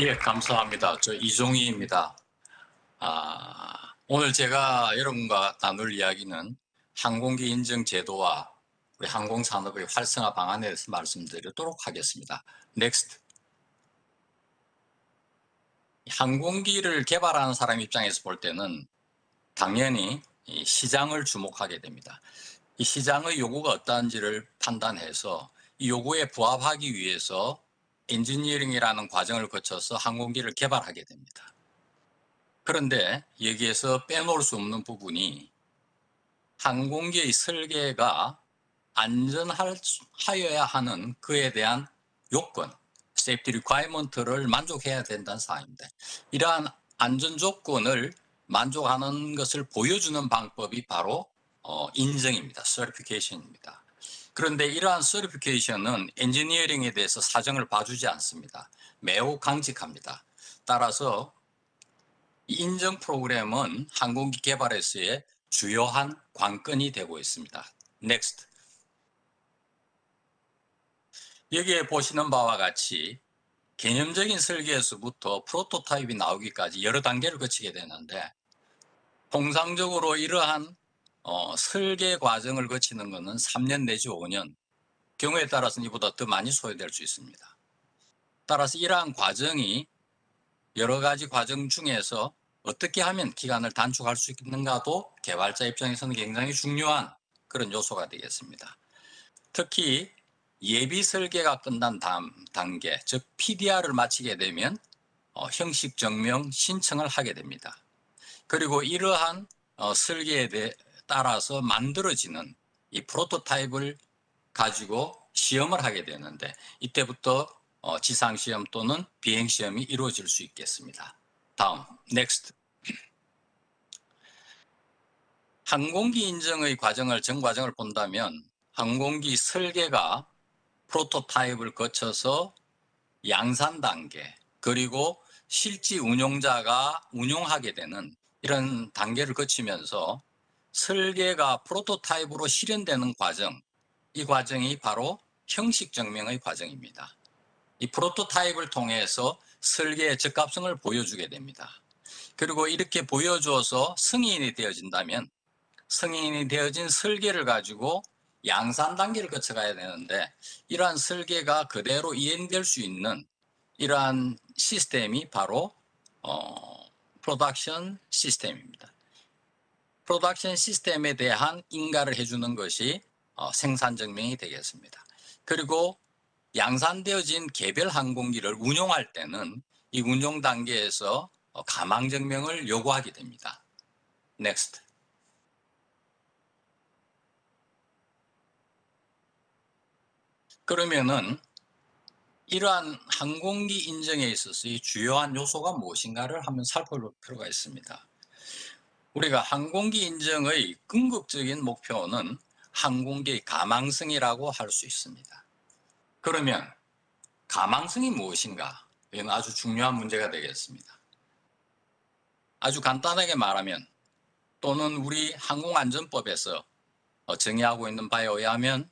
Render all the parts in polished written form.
예, 감사합니다. 저 이종희입니다. 오늘 제가 여러분과 나눌 이야기는 항공기 인증 제도와 우리 항공산업의 활성화 방안에 대해서 말씀드리도록 하겠습니다. 넥스트. 항공기를 개발하는 사람 입장에서 볼 때는 당연히 이 시장을 주목하게 됩니다. 이 시장의 요구가 어떠한지를 판단해서 이 요구에 부합하기 위해서 엔지니어링이라는 과정을 거쳐서 항공기를 개발하게 됩니다. 그런데 여기에서 빼놓을 수 없는 부분이 항공기의 설계가 안전하여야 하는 그에 대한 요건, safety requirement를 만족해야 된다는 사항입니다. 이러한 안전 조건을 만족하는 것을 보여주는 방법이 바로 인증입니다. certification입니다. 그런데 이러한 certification은 엔지니어링에 대해서 사정을 봐주지 않습니다. 매우 강직합니다. 따라서 이 인증 프로그램은 항공기 개발에서의 주요한 관건이 되고 있습니다. Next. 여기에 보시는 바와 같이 개념적인 설계에서부터 프로토타입이 나오기까지 여러 단계를 거치게 되는데 통상적으로 이러한 설계 과정을 거치는 것은 3년 내지 5년, 경우에 따라서는 이보다 더 많이 소요될 수 있습니다. 따라서 이러한 과정이 여러 가지 과정 중에서 어떻게 하면 기간을 단축할 수 있는가도 개발자 입장에서는 굉장히 중요한 그런 요소가 되겠습니다. 특히 예비 설계가 끝난 다음 단계, 즉 PDR을 마치게 되면 형식 증명 신청을 하게 됩니다. 그리고 이러한 설계에 따라서 만들어지는 이 프로토타입을 가지고 시험을 하게 되는데 이때부터 지상시험 또는 비행시험이 이루어질 수 있겠습니다. 다음, next. 항공기 인증의 과정을, 전 과정을 본다면 항공기 설계가 프로토타입을 거쳐서 양산 단계, 그리고 실지 운용자가 운용하게 되는 이런 단계를 거치면서 설계가 프로토타입으로 실현되는 과정, 이 과정이 바로 형식 증명의 과정입니다. 이 프로토타입을 통해서 설계의 적합성을 보여주게 됩니다. 그리고 이렇게 보여줘서 승인이 되어진다면 승인이 되어진 설계를 가지고 양산 단계를 거쳐가야 되는데 이러한 설계가 그대로 이행될 수 있는 이러한 시스템이 바로 프로덕션 시스템입니다. 프로덕션 시스템에 대한 인가를 해주는 것이 생산 증명이 되겠습니다. 그리고 양산되어진 개별 항공기를 운용할 때는 이 운용 단계에서 가망 증명을 요구하게 됩니다. Next. 그러면은 이러한 항공기 인증에 있어서의 주요한 요소가 무엇인가를 한번 살펴볼 필요가 있습니다. 우리가 항공기 인증의 궁극적인 목표는 항공기의 가망성이라고 할 수 있습니다. 그러면 가망성이 무엇인가? 이건 아주 중요한 문제가 되겠습니다. 아주 간단하게 말하면 또는 우리 항공안전법에서 정의하고 있는 바에 의하면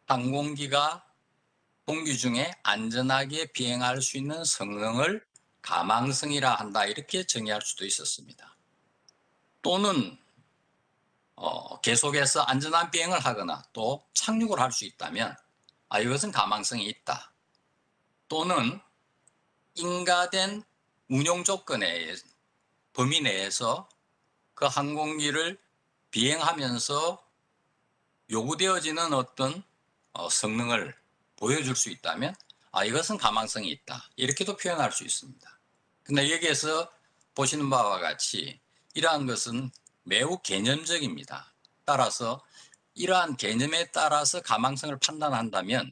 항공기가 공기 중에 안전하게 비행할 수 있는 성능을 가망성이라 한다, 이렇게 정의할 수도 있었습니다. 또는 계속해서 안전한 비행을 하거나 또 착륙을 할 수 있다면 이것은 가망성이 있다. 또는 인가된 운용 조건의 범위 내에서 그 항공기를 비행하면서 요구되어지는 어떤 성능을 보여줄 수 있다면 이것은 가망성이 있다, 이렇게도 표현할 수 있습니다. 근데 여기에서 보시는 바와 같이 이러한 것은 매우 개념적입니다. 따라서 이러한 개념에 따라서 가망성을 판단한다면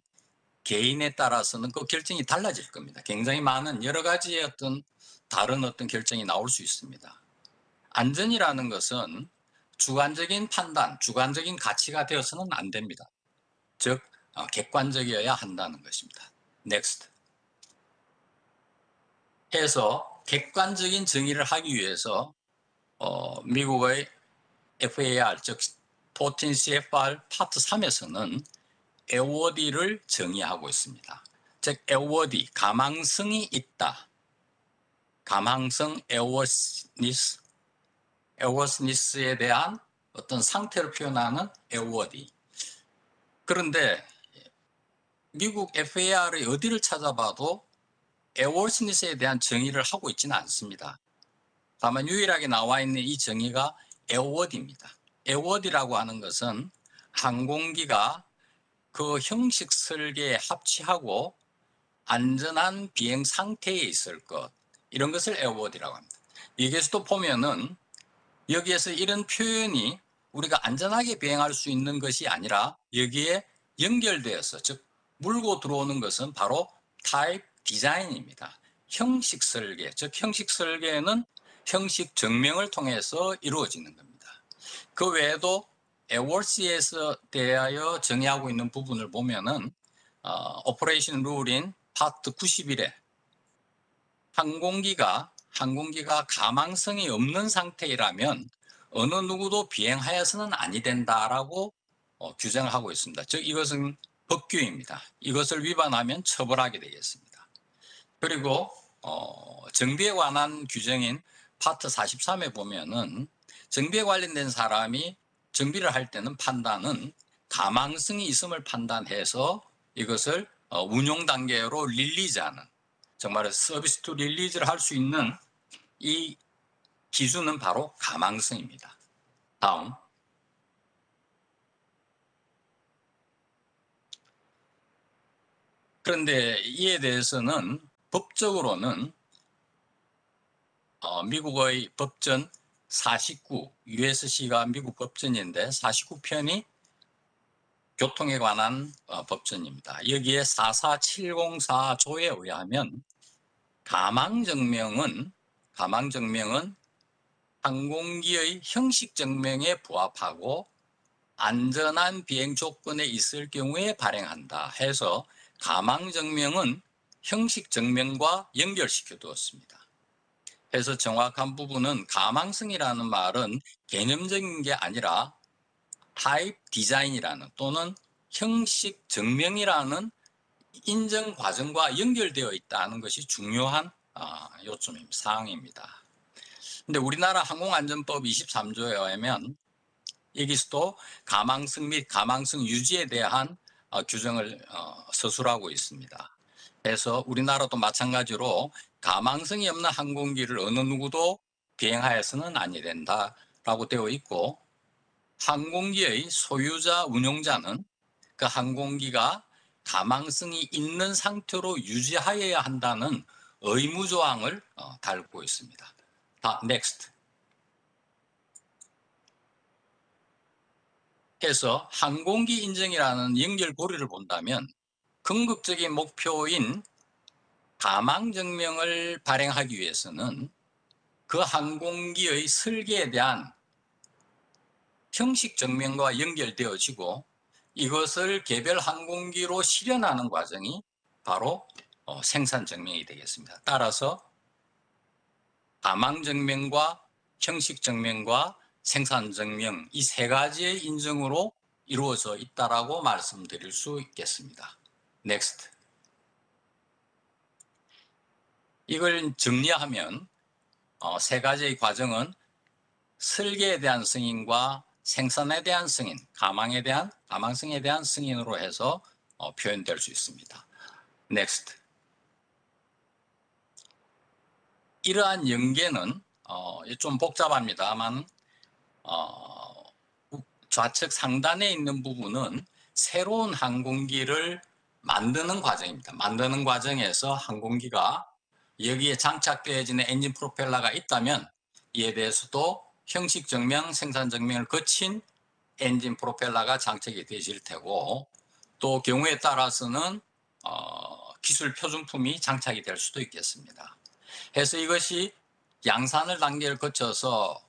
개인에 따라서는 그 결정이 달라질 겁니다. 굉장히 많은 여러 가지의 다른 결정이 나올 수 있습니다. 안전이라는 것은 주관적인 판단, 주관적인 가치가 되어서는 안 됩니다. 즉 객관적이어야 한다는 것입니다. Next. 해서 객관적인 정의를 하기 위해서 미국의 FAR, 즉 토틴 CFR 파트 3에서는 airworthy를 정의하고 있습니다. 즉 airworthy, 가망성이 있다. 가망성 에어워스니스에 대한 어떤 상태를 표현하는 에어워디. 그런데 미국 FAR의 어디를 찾아봐도 에어워스니스에 대한 정의를 하고 있지는 않습니다. 다만 유일하게 나와 있는 이 정의가 에어워디입니다. 에어워디라고 하는 것은 항공기가 그 형식 설계에 합치하고 안전한 비행 상태에 있을 것, 이런 것을 에어워디라고 합니다. 여기에서도 보면은 여기에서 이런 표현이 우리가 안전하게 비행할 수 있는 것이 아니라 여기에 연결되어서, 즉 물고 들어오는 것은 바로 타입 디자인입니다. 형식 설계, 즉 형식 설계는 형식 증명을 통해서 이루어지는 겁니다. 그 외에도 에어워스에서 대하여 정의하고 있는 부분을 보면은 오퍼레이션 룰인 파트 91에 항공기가 가망성이 없는 상태이라면 어느 누구도 비행하여서는 아니 된다라고 규정을 하고 있습니다. 즉 이것은 법규입니다. 이것을 위반하면 처벌하게 되겠습니다. 그리고 정비에 관한 규정인 파트 43에 보면은 정비에 관련된 사람이 정비를 할 때는 판단은 가망성이 있음을 판단해서 이것을 운용 단계로 릴리즈하는, 정말 서비스 투 릴리즈를 할 수 있는 이 기준은 바로 가망성입니다. 다음. 그런데 이에 대해서는 법적으로는 미국의 법전 49, USC가 미국 법전인데 49편이 교통에 관한 법전입니다. 여기에 44704조에 의하면 가망증명은 항공기의 형식 증명에 부합하고 안전한 비행 조건에 있을 경우에 발행한다 해서 가망증명은 형식 증명과 연결시켜 두었습니다. 그래서 정확한 부분은 가망성이라는 말은 개념적인 게 아니라 타입 디자인이라는 또는 형식 증명이라는 인정 과정과 연결되어 있다는 것이 중요한 요점입니다. 사항입니다. 근데 우리나라 항공안전법 23조에 의하면 여기서도 가망성 및 가망성 유지에 대한 규정을 서술하고 있습니다. 그래서 우리나라도 마찬가지로 가망성이 없는 항공기를 어느 누구도 비행하여서는 아니 된다라고 되어 있고, 항공기의 소유자 운용자는 그 항공기가 가망성이 있는 상태로 유지하여야 한다는 의무 조항을 달고 있습니다. next. 해서 항공기 인증이라는 연결고리를 본다면 궁극적인 목표인 가망증명을 발행하기 위해서는 그 항공기의 설계에 대한 형식 증명과 연결되어지고 이것을 개별 항공기로 실현하는 과정이 바로 생산 증명이 되겠습니다. 따라서 가망 증명과 형식 증명과 생산 증명, 이 세 가지의 인증으로 이루어져 있다라고 말씀드릴 수 있겠습니다. next. 이걸 정리하면 세 가지의 과정은 설계에 대한 승인과 생산에 대한 승인, 가망성에 대한 승인으로 해서 표현될 수 있습니다. next. 이러한 연계는 좀 복잡합니다만 좌측 상단에 있는 부분은 새로운 항공기를 만드는 과정입니다. 만드는 과정에서 항공기가 여기에 장착되어지는 엔진 프로펠러가 있다면 이에 대해서도 형식 증명, 생산 증명을 거친 엔진 프로펠러가 장착이 되실 테고, 또 경우에 따라서는 기술 표준품이 장착이 될 수도 있겠습니다. 그래서 이것이 양산을 단계를 거쳐서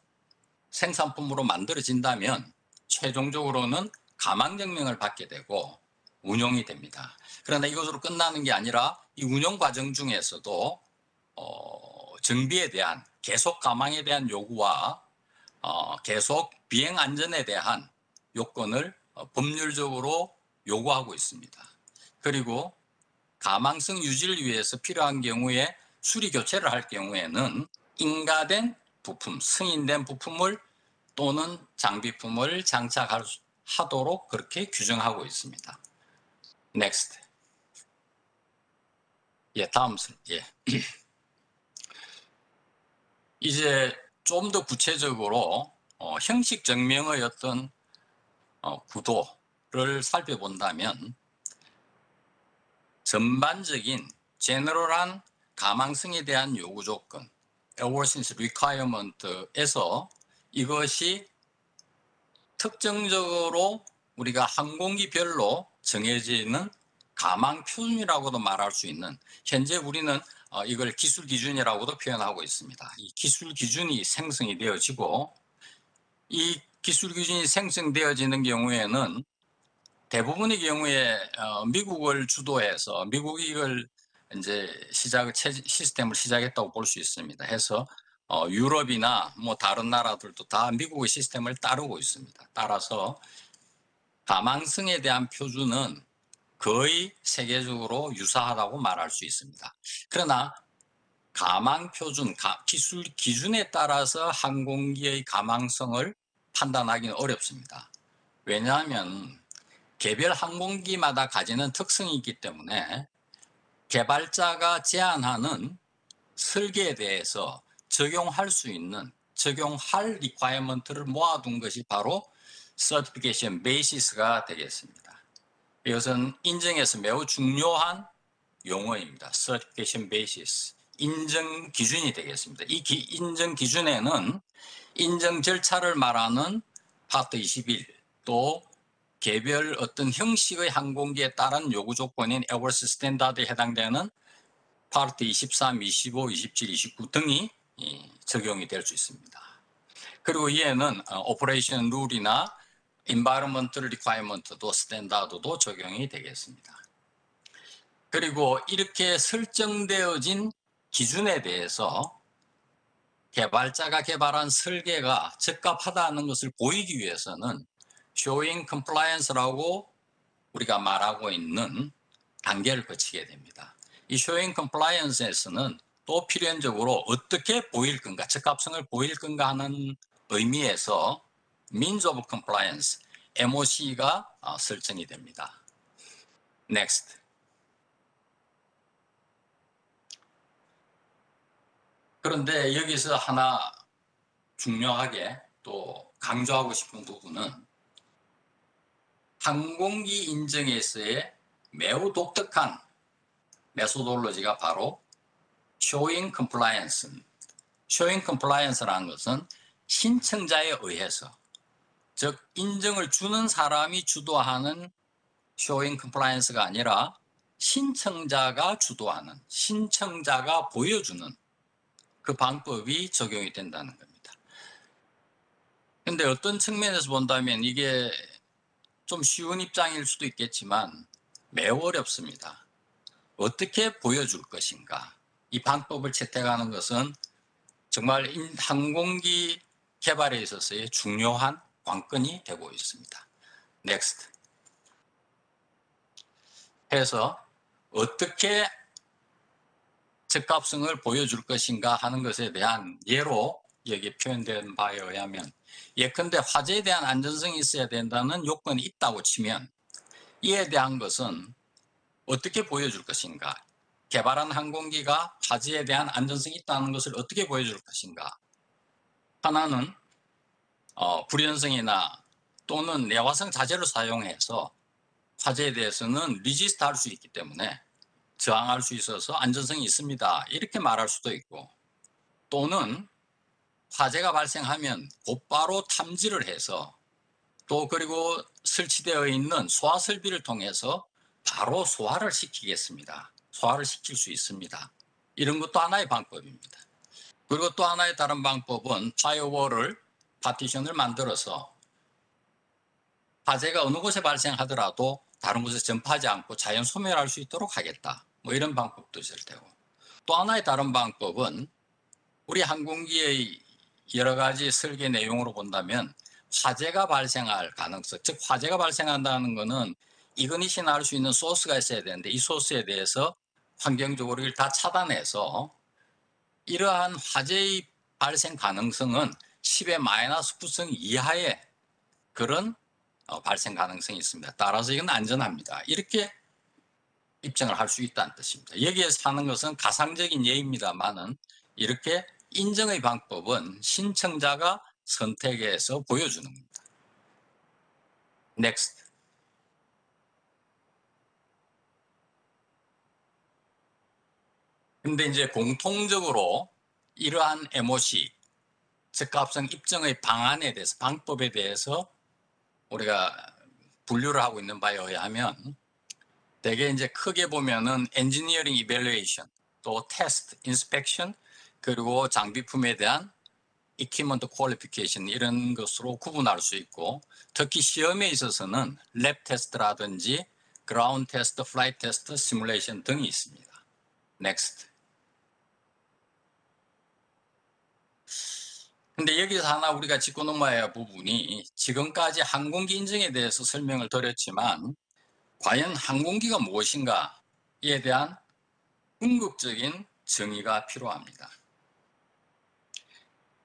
생산품으로 만들어진다면 최종적으로는 가망증명을 받게 되고 운용이 됩니다. 그러나 이것으로 끝나는 게 아니라 이 운용 과정 중에서도 정비에 대한 계속 가망에 대한 요구와 계속 비행 안전에 대한 요건을 법률적으로 요구하고 있습니다. 그리고 가망성 유지를 위해서 필요한 경우에 수리 교체를 할 경우에는 인가된 부품, 승인된 부품을 또는 장비품을 장착하도록 그렇게 규정하고 있습니다. Next. 예, 다음 슬. 예. 이제 좀 더 구체적으로 형식 증명의 어떤 구도를 살펴본다면 전반적인 제너럴한 가망성에 대한 요구 조건, airworthiness requirement에서 이것이 특정적으로 우리가 항공기별로 정해지는 가망 표준이라고도 말할 수 있는, 현재 우리는 이걸 기술 기준이라고도 표현하고 있습니다. 이 기술 기준이 생성이 되어지고, 이 기술 기준이 생성되어지는 경우에는 대부분의 경우에 미국을 주도해서 미국이 이걸 이제 시스템을 시작했다고 볼 수 있습니다. 해서 유럽이나 뭐 다른 나라들도 다 미국의 시스템을 따르고 있습니다. 따라서 가망성에 대한 표준은 거의 세계적으로 유사하다고 말할 수 있습니다. 그러나 가망 표준, 기술 기준에 따라서 항공기의 가망성을 판단하기는 어렵습니다. 왜냐하면 개별 항공기마다 가지는 특성이 있기 때문에 개발자가 제안하는 설계에 대해서 적용할 수 있는, 적용할 리콰이어먼트를 모아둔 것이 바로 Certification Basis가 되겠습니다. 이것은 인증에서 매우 중요한 용어입니다. Certification Basis, 인증 기준이 되겠습니다. 이 인증 기준에는 인증 절차를 말하는 파트 21, 또 개별 어떤 형식의 항공기에 따른 요구 조건인 에어버스 스탠다드에 해당되는 파트 23, 25, 27, 29 등이 적용이 될 수 있습니다. 그리고 이에는 오퍼레이션 룰이나 environmental requirement도 스탠다드도 적용이 되겠습니다. 그리고 이렇게 설정되어진 기준에 대해서 개발자가 개발한 설계가 적합하다는 것을 보이기 위해서는 showing compliance라고 우리가 말하고 있는 단계를 거치게 됩니다. 이 showing compliance에서는 또 필연적으로 어떻게 보일 건가, 적합성을 보일 건가 하는 의미에서 means of compliance, MOC가 설정이 됩니다. Next. 그런데 여기서 하나 중요하게 또 강조하고 싶은 부분은 항공기 인증에서의 매우 독특한 메소돌로지가 바로 showing compliance. showing compliance라는 것은 신청자에 의해서, 즉 인증을 주는 사람이 주도하는 showing compliance가 아니라 신청자가 주도하는, 신청자가 보여주는 그 방법이 적용이 된다는 겁니다. 근데 어떤 측면에서 본다면 이게 좀 쉬운 입장일 수도 있겠지만 매우 어렵습니다. 어떻게 보여줄 것인가? 이 방법을 채택하는 것은 정말 항공기 개발에 있어서의 중요한 관건이 되고 있습니다. Next. 해서 어떻게 적합성을 보여줄 것인가 하는 것에 대한 예로 여기 표현된 바에 의하면, 예컨대 화재에 대한 안전성이 있어야 된다는 요건이 있다고 치면 이에 대한 것은 어떻게 보여줄 것인가, 개발한 항공기가 화재에 대한 안전성이 있다는 것을 어떻게 보여줄 것인가. 하나는 불연성이나 또는 내화성 자재를 사용해서 화재에 대해서는 리지스트 할 수 있기 때문에 저항할 수 있어서 안전성이 있습니다, 이렇게 말할 수도 있고, 또는 화재가 발생하면 곧바로 탐지를 해서 또 그리고 설치되어 있는 소화 설비를 통해서 바로 소화를 시키겠습니다, 소화를 시킬 수 있습니다. 이런 것도 하나의 방법입니다. 그리고 또 하나의 다른 방법은 파이어월을, 파티션을 만들어서 화재가 어느 곳에 발생하더라도 다른 곳에 전파하지 않고 자연 소멸할 수 있도록 하겠다, 뭐 이런 방법도 있을 테고, 또 하나의 다른 방법은 우리 항공기의 여러 가지 설계 내용으로 본다면 화재가 발생할 가능성, 즉 화재가 발생한다는 것은 이그니션 할 수 있는 소스가 있어야 되는데 이 소스에 대해서 환경적으로 다 차단해서 이러한 화재의 발생 가능성은 10의 마이너스 9승 이하의 그런 발생 가능성이 있습니다. 따라서 이건 안전합니다. 이렇게 입증을 할 수 있다는 뜻입니다. 여기에서 하는 것은 가상적인 예입니다만은 이렇게 인정의 방법은 신청자가 선택해서 보여주는 겁니다. Next. 근데 이제 공통적으로 이러한 MOC, 적합성 입증의 방안에 대해서, 방법에 대해서 우리가 분류를 하고 있는 바에 의하면 대개 이제 크게 보면은 엔지니어링 이밸루에이션, 또 테스트, 인스펙션, 그리고 장비품에 대한 equipment qualification 이런 것으로 구분할 수 있고, 특히 시험에 있어서는 랩 테스트라든지 그라운드 테스트, 플라이트 테스트, 시뮬레이션 등이 있습니다. Next. 근데 여기서 하나 우리가 짚고 넘어야 할 부분이, 지금까지 항공기 인증에 대해서 설명을 드렸지만 과연 항공기가 무엇인가에 대한 궁극적인 정의가 필요합니다.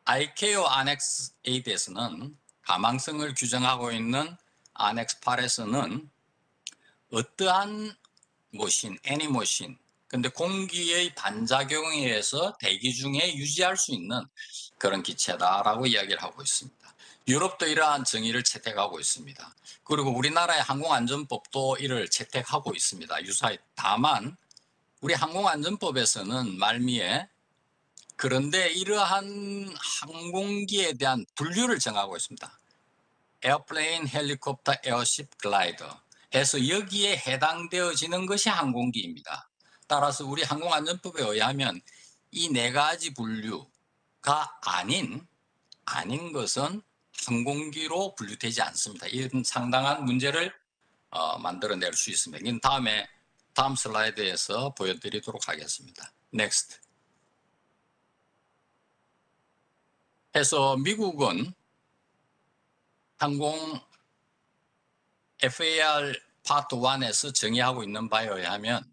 ICAO Annex 8에서는 가망성을 규정하고 있는 Annex 8에서는 어떠한 모신, any 모신, 근데 공기의 반작용에 의해서 대기 중에 유지할 수 있는 그런 기체다라고 이야기를 하고 있습니다. 유럽도 이러한 정의를 채택하고 있습니다. 그리고 우리나라의 항공안전법도 이를 채택하고 있습니다. 유사히. 다만 우리 항공안전법에서는 말미에 그런데 이러한 항공기에 대한 분류를 정하고 있습니다. 에어플레인, 헬리콥터, 에어십, 글라이더 해서 여기에 해당되어지는 것이 항공기입니다. 따라서 우리 항공안전법에 의하면 이 네 가지 분류가 아닌 것은 항공기로 분류되지 않습니다. 이런 상당한 문제를 만들어낼 수 있습니다. 이건 다음 슬라이드에서 보여드리도록 하겠습니다. Next. 해서 미국은 항공 FAR 파트 1에서 정의하고 있는 바에 의하면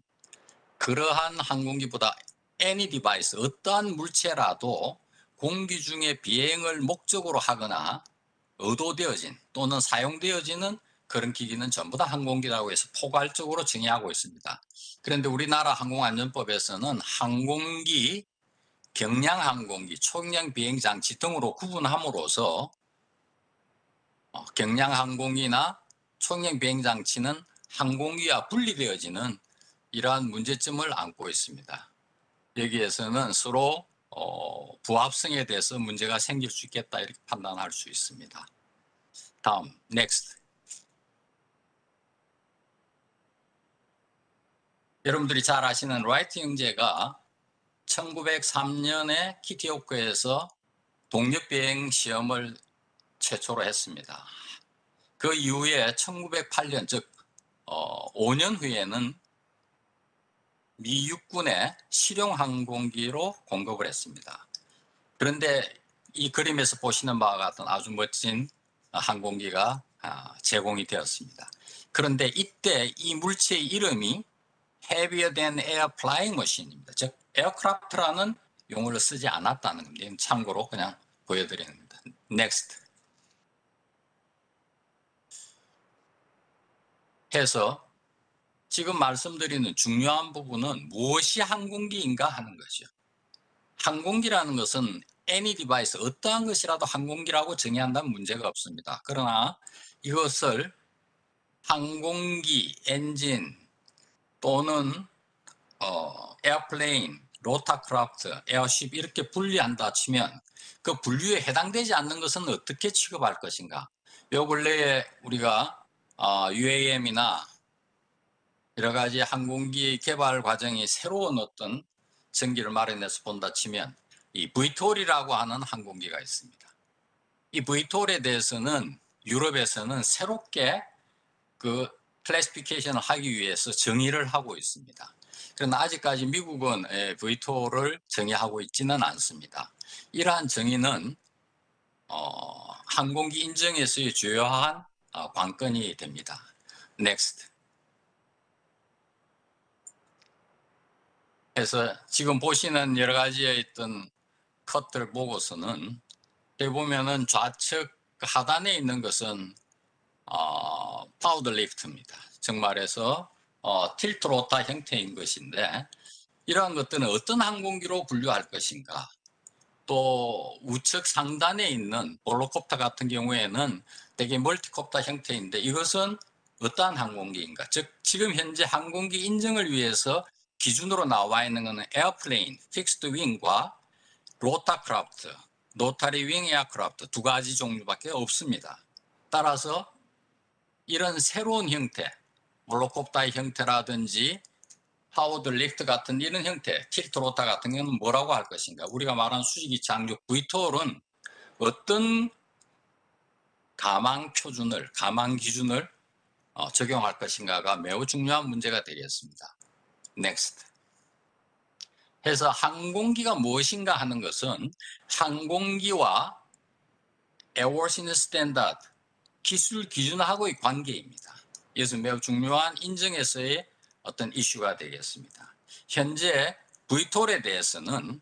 그러한 항공기보다 any device, 어떠한 물체라도 공기 중에 비행을 목적으로 하거나 의도되어진 또는 사용되어지는 그런 기기는 전부 다 항공기라고 해서 포괄적으로 정의하고 있습니다. 그런데 우리나라 항공안전법에서는 항공기, 경량항공기, 초경량 비행장치 등으로 구분함으로써 경량항공기나 초경량 비행장치는 항공기와 분리되어지는 이러한 문제점을 안고 있습니다. 여기에서는 서로 부합성에 대해서 문제가 생길 수 있겠다 이렇게 판단할 수 있습니다. 다음, next. 여러분들이 잘 아시는 라이트 형제가 1903년에 키티호크에서 동력비행 시험을 최초로 했습니다. 그 이후에 1908년, 즉 5년 후에는 미 육군의 실용 항공기로 공급을 했습니다. 그런데 이 그림에서 보시는 바와 같은 아주 멋진 항공기가 제공이 되었습니다. 그런데 이때 이 물체의 이름이 heavier than air flying machine입니다. 즉 에어크래프트라는 용어를 쓰지 않았다는 겁니다. 참고로 그냥 보여드리는 겁니다. Next. 해서 지금 말씀드리는 중요한 부분은 무엇이 항공기인가 하는 거죠. 항공기라는 것은 any device, 어떠한 것이라도 항공기라고 정의한다면 문제가 없습니다. 그러나 이것을 항공기, 엔진 또는 에어플레인, 로타크래프트, 에어쉽 이렇게 분리한다 치면 그 분류에 해당되지 않는 것은 어떻게 취급할 것인가. 요 근래에 우리가 UAM이나 여러 가지 항공기 개발 과정이 새로운 어떤 전기를 마련해서 본다 치면 이 VTOL이라고 하는 항공기가 있습니다. 이 VTOL에 대해서는 유럽에서는 새롭게 그 클래시피케이션을 하기 위해서 정의를 하고 있습니다. 그러나 아직까지 미국은 VTOL을 정의하고 있지는 않습니다. 이러한 정의는 항공기 인증에서의 주요한 관건이 됩니다. Next. 해서 지금 보시는 여러 가지의 어떤 컷들 보고서는 여기 보면은 좌측 하단에 있는 것은 파우더 리프트입니다. 정말해서 틸트 로타 형태인 것인데 이러한 것들은 어떤 항공기로 분류할 것인가. 또 우측 상단에 있는 볼로콥터 같은 경우에는 되게 멀티콥터 형태인데 이것은 어떠한 항공기인가. 즉 지금 현재 항공기 인증을 위해서 기준으로 나와 있는 것은 에어플레인, 픽스드 윙과 로타크래프트, 노타리 윙 에어크래프트 두 가지 종류밖에 없습니다. 따라서 이런 새로운 형태, 볼로콥터의 형태라든지 파워드 리프트 같은 이런 형태, 틸트 로타 같은 경우는 뭐라고 할 것인가. 우리가 말한 수직이 착륙 VTOL은 어떤 가망 표준을, 가망 기준을 적용할 것인가가 매우 중요한 문제가 되겠습니다. Next. 해서 항공기가 무엇인가 하는 것은 항공기와 에어워시너스 스탠다드, 기술 기준하고의 관계입니다. 이것은 매우 중요한 인증에서의 어떤 이슈가 되겠습니다. 현재 VTOL에 대해서는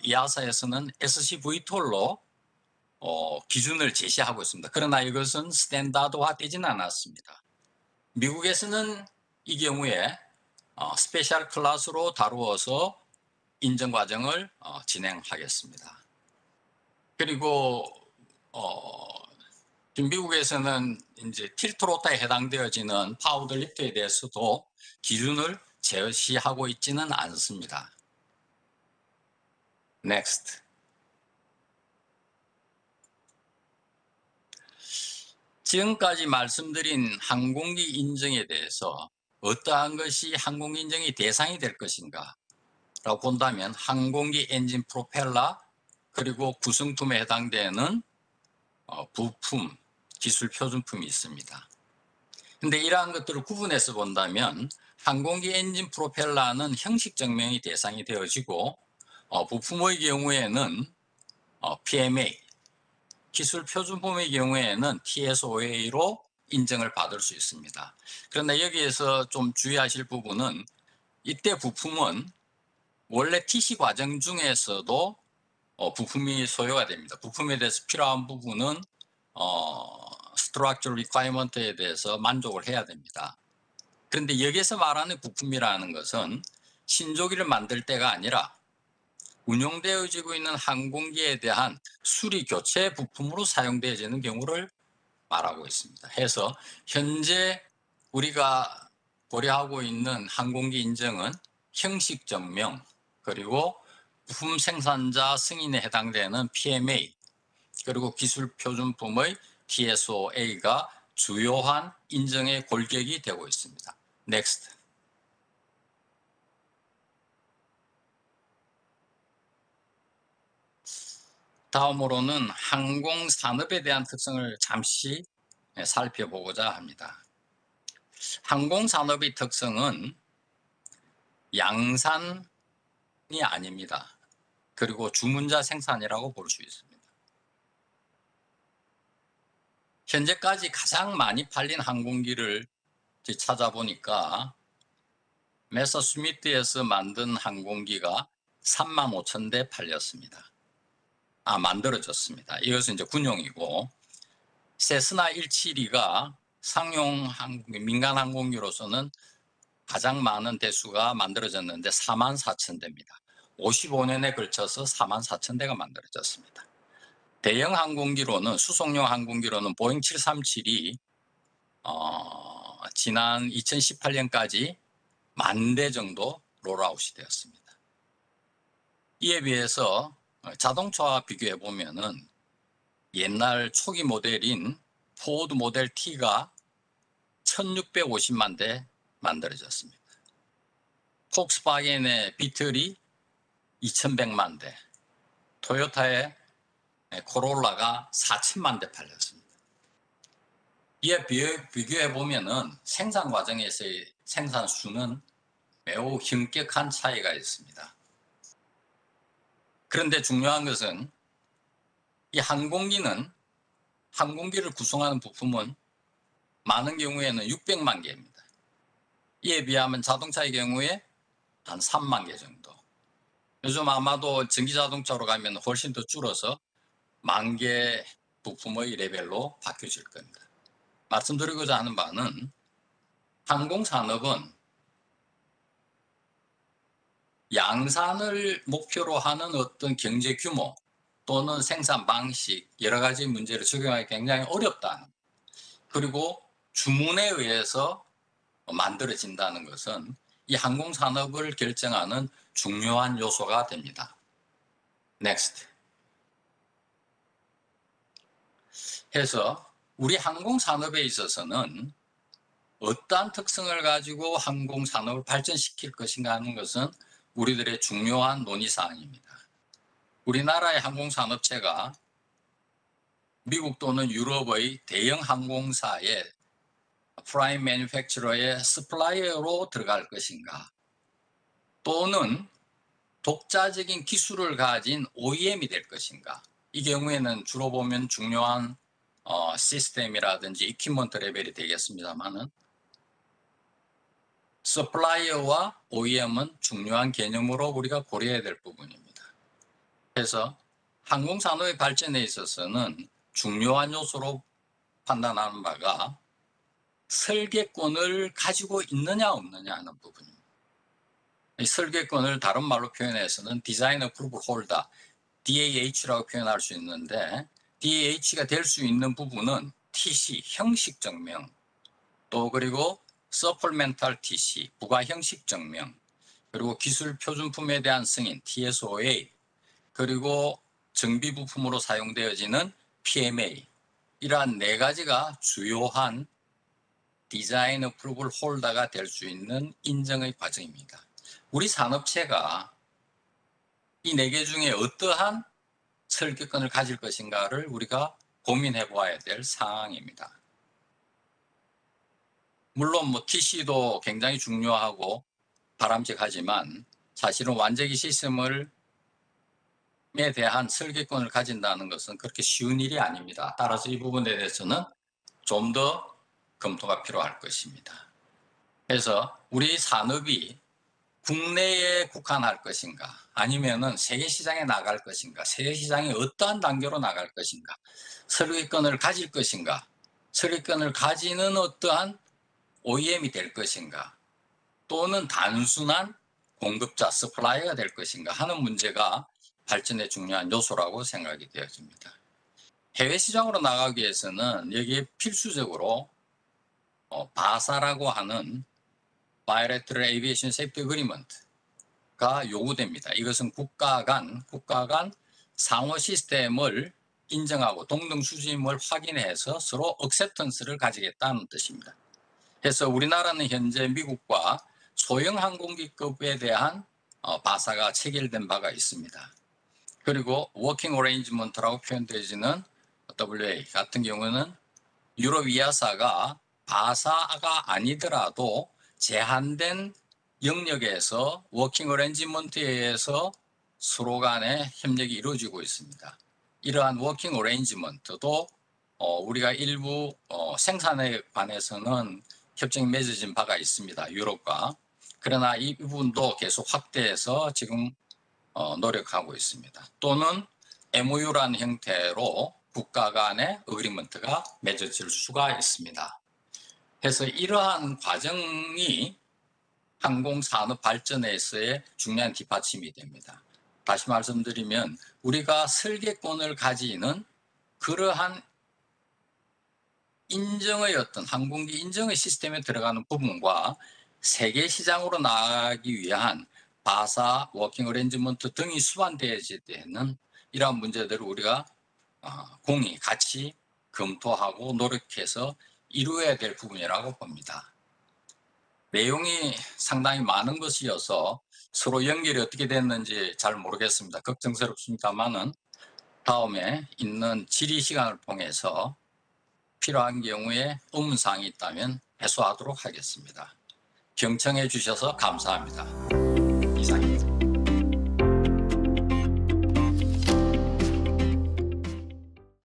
이아사에서는 SC-VTOL로 기준을 제시하고 있습니다. 그러나 이것은 스탠다드화되지는 않았습니다. 미국에서는 이 경우에 스페셜 클래스로 다루어서 인증 과정을 진행하겠습니다. 그리고 지금 미국에서는 이제 틸트 로타에 해당되어지는 파우더 리프트에 대해서도 기준을 제시하고 있지는 않습니다. Next. 지금까지 말씀드린 항공기 인증에 대해서 어떠한 것이 항공기 인증의 대상이 될 것인가 라고 본다면 항공기 엔진 프로펠러 그리고 구성품에 해당되는 부품, 기술 표준품이 있습니다. 근데 이러한 것들을 구분해서 본다면 항공기 엔진 프로펠러는 형식 증명이 대상이 되어지고 부품의 경우에는 PMA, 기술 표준품의 경우에는 TSOA로 인증을 받을 수 있습니다. 그런데 여기에서 좀 주의하실 부분은 이때 부품은 원래 TC 과정 중에서도 부품이 소요가 됩니다. 부품에 대해서 필요한 부분은 Structural Requirement에 대해서 만족을 해야 됩니다. 그런데 여기서 말하는 부품이라는 것은 신조기를 만들 때가 아니라 운용되어지고 있는 항공기에 대한 수리 교체 부품으로 사용되어지는 경우를 말하고 있습니다. 해서 현재 우리가 고려하고 있는 항공기 인증은 형식 증명 그리고 부품 생산자 승인에 해당되는 PMA 그리고 기술 표준품의 TSOA가 주요한 인증의 골격이 되고 있습니다. Next. 다음으로는 항공산업에 대한 특성을 잠시 살펴보고자 합니다. 항공산업의 특성은 양산이 아닙니다. 그리고 주문자 생산이라고 볼 수 있습니다. 현재까지 가장 많이 팔린 항공기를 찾아보니까 메서스미트에서 만든 항공기가 35,000대 팔렸습니다. 만들어졌습니다. 이것은 이제 군용이고 세스나 172가 상용 항공기, 민간 항공기로서는 가장 많은 대수가 만들어졌는데 44,000대입니다. 55년에 걸쳐서 44,000대가 만들어졌습니다. 대형 항공기로는 수송용 항공기로는 보잉 737이 지난 2018년까지 10,000대 정도 롤아웃이 되었습니다. 이에 비해서 자동차와 비교해 보면은 옛날 초기 모델인 포드 모델 T가 1650만 대 만들어졌습니다. 폭스바겐의 비틀이 2100만 대, 토요타의 코롤라가 4000만 대 팔렸습니다. 이에 비교해 보면은 생산 과정에서의 생산 수는 매우 현격한 차이가 있습니다. 그런데 중요한 것은 이 항공기를 구성하는 부품은 많은 경우에는 600만 개입니다. 이에 비하면 자동차의 경우에 한 3만 개 정도. 요즘 아마도 전기자동차로 가면 훨씬 더 줄어서 1만 개 부품의 레벨로 바뀌어질 겁니다. 말씀드리고자 하는 바는 항공산업은 양산을 목표로 하는 어떤 경제 규모 또는 생산 방식 여러 가지 문제를 적용하기 굉장히 어렵다는, 그리고 주문에 의해서 만들어진다는 것은 이 항공산업을 결정하는 중요한 요소가 됩니다. Next. 해서 우리 항공산업에 있어서는 어떠한 특성을 가지고 항공산업을 발전시킬 것인가 하는 것은 우리들의 중요한 논의사항입니다. 우리나라의 항공산업체가 미국 또는 유럽의 대형 항공사의 프라임 매니팩처러의 서플라이어로 들어갈 것인가, 또는 독자적인 기술을 가진 OEM이 될 것인가. 이 경우에는 주로 보면 중요한 시스템이라든지 이퀴먼트 레벨이 되겠습니다만은, 서플라이어와 OEM은 중요한 개념으로 우리가 고려해야 될 부분입니다. 그래서 항공산업의 발전에 있어서는 중요한 요소로 판단하는 바가 설계권을 가지고 있느냐 없느냐 하는 부분입니다. 이 설계권을 다른 말로 표현해서는 디자인 어프루블 홀더, DAH라고 표현할 수 있는데, DAH가 될 수 있는 부분은 TC, 형식 증명, 또 그리고 서플멘탈 TC, 부가 형식 증명, 그리고 기술 표준품에 대한 승인, TSOA, 그리고 정비 부품으로 사용되어지는 PMA, 이러한 4가지가 주요한 디자인 어프루블 홀더가 될 수 있는 인정의 과정입니다. 우리 산업체가 이 4개 중에 어떠한 설계권을 가질 것인가를 우리가 고민해 보아야 될 사항입니다. 물론 TC도 굉장히 중요하고 바람직하지만 사실은 완제기 시스템에 대한 설계권을 가진다는 것은 그렇게 쉬운 일이 아닙니다. 따라서 이 부분에 대해서는 좀 더 검토가 필요할 것입니다. 그래서 우리 산업이 국내에 국한할 것인가, 아니면은 세계 시장에 나갈 것인가, 세계 시장에 어떠한 단계로 나갈 것인가, 설계권을 가질 것인가, 설계권을 가지는 어떠한 OEM이 될 것인가, 또는 단순한 공급자, 서플라이어가 될 것인가 하는 문제가 발전의 중요한 요소라고 생각이 되어집니다. 해외 시장으로 나가기 위해서는 여기에 필수적으로 바사라고 하는 Bilateral Aviation Safety Agreement가 요구됩니다. 이것은 국가 간 상호 시스템을 인정하고 동등 수준임을 확인해서 서로 억셉턴스를 가지겠다는 뜻입니다. 그래서 우리나라는 현재 미국과 소형 항공기급에 대한 바사가 체결된 바가 있습니다. 그리고 워킹 어레인지먼트라고 표현되어지는 WA 같은 경우는 유럽 이아사가 바사가 아니더라도 제한된 영역에서 워킹 어레인지먼트에 의해서 서로 간의 협력이 이루어지고 있습니다. 이러한 워킹 어레인지먼트도 우리가 일부 생산에 관해서는 협정이 맺어진 바가 있습니다. 유럽과. 그러나 이 부분도 계속 확대해서 지금 노력하고 있습니다. 또는 MOU라는 형태로 국가 간의 어그리먼트가 맺어질 수가 있습니다. 그래서 이러한 과정이 항공산업 발전에서의 중요한 뒷받침이 됩니다. 다시 말씀드리면 우리가 설계권을 가지는 그러한 인정의 항공기 인정의 시스템에 들어가는 부분과 세계 시장으로 나가기 위한 바사, 워킹 어레인지먼트 등이 수반되어야 되는 이러한 문제들을 우리가 공히 같이 검토하고 노력해서 이루어야 될 부분이라고 봅니다. 내용이 상당히 많은 것이어서 서로 연결이 어떻게 됐는지 잘 모르겠습니다. 걱정스럽습니다만은 다음에 있는 질의 시간을 통해서 필요한 경우에 의문사항이 있다면 해소하도록 하겠습니다. 경청해 주셔서 감사합니다. 이상입니다.